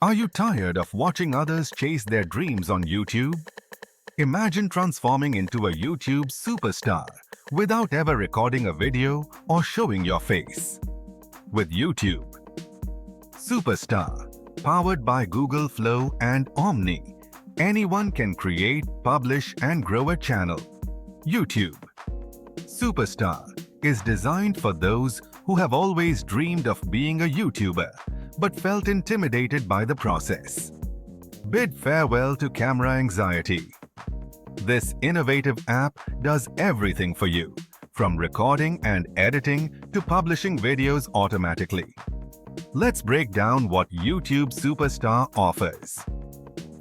Are you tired of watching others chase their dreams on YouTube? Imagine transforming into a YouTube superstar without ever recording a video or showing your face. With YouTube Superstar, powered by Google Flow and Omni, anyone can create, publish, and grow a channel. YouTube Superstar is designed for those who have always dreamed of being a YouTuber but felt intimidated by the process. Bid farewell to camera anxiety. This innovative app does everything for you, from recording and editing to publishing videos automatically. Let's break down what YouTube Superstar offers.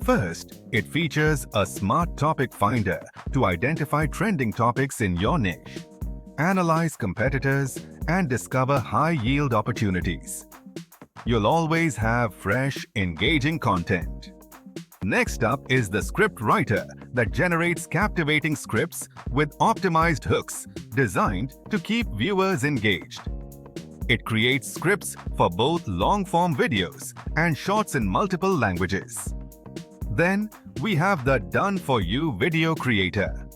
First, it features a smart topic finder to identify trending topics in your niche, analyze competitors, and discover high-yield opportunities. You'll always have fresh, engaging content. Next up is the script writer that generates captivating scripts with optimized hooks designed to keep viewers engaged. It creates scripts for both long-form videos and shorts in multiple languages. Then, we have the done-for-you video creator.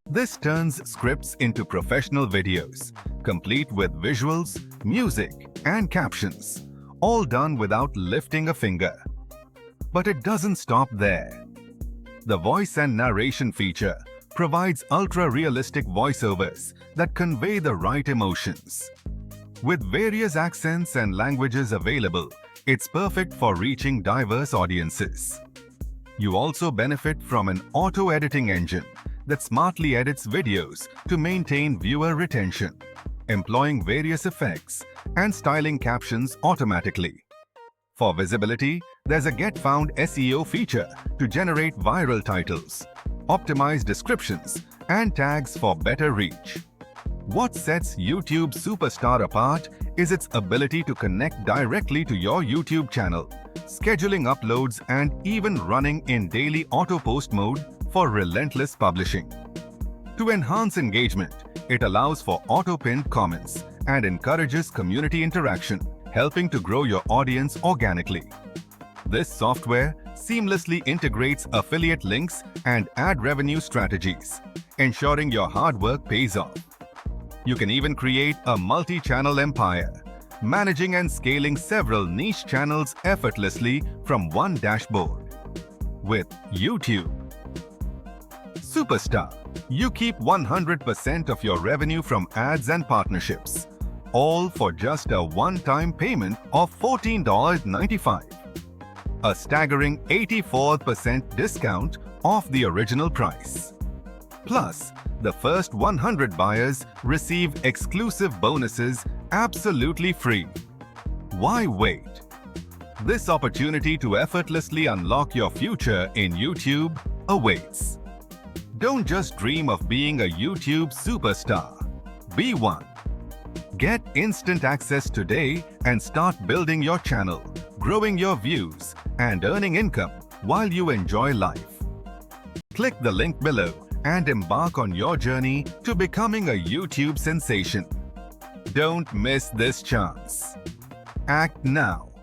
This turns scripts into professional videos, complete with visuals, music, and captions, all done without lifting a finger. But it doesn't stop there. The voice and narration feature provides ultra-realistic voiceovers that convey the right emotions. With various accents and languages available, it's perfect for reaching diverse audiences. You also benefit from an auto-editing engine that smartly edits videos to maintain viewer retention, employing various effects and styling captions automatically. For visibility, there's a Get Found SEO feature to generate viral titles, optimize descriptions, and tags for better reach. What sets YouTube Superstar apart is its ability to connect directly to your YouTube channel, scheduling uploads and even running in daily auto-post mode for relentless publishing. To enhance engagement, it allows for auto-pinned comments and encourages community interaction, helping to grow your audience organically. This software seamlessly integrates affiliate links and ad revenue strategies, ensuring your hard work pays off. You can even create a multi-channel empire, managing and scaling several niche channels effortlessly from one dashboard. With YouTube Superstar, you keep 100% of your revenue from ads and partnerships, all for just a one-time payment of $14.95. A staggering 84% discount off the original price. Plus, the first 100 buyers receive exclusive bonuses absolutely free. Why wait? This opportunity to effortlessly unlock your future in YouTube awaits. Don't just dream of being a YouTube superstar. Be one. Get instant access today and start building your channel, growing your views, and earning income while you enjoy life. Click the link below and embark on your journey to becoming a YouTube sensation. Don't miss this chance. Act now.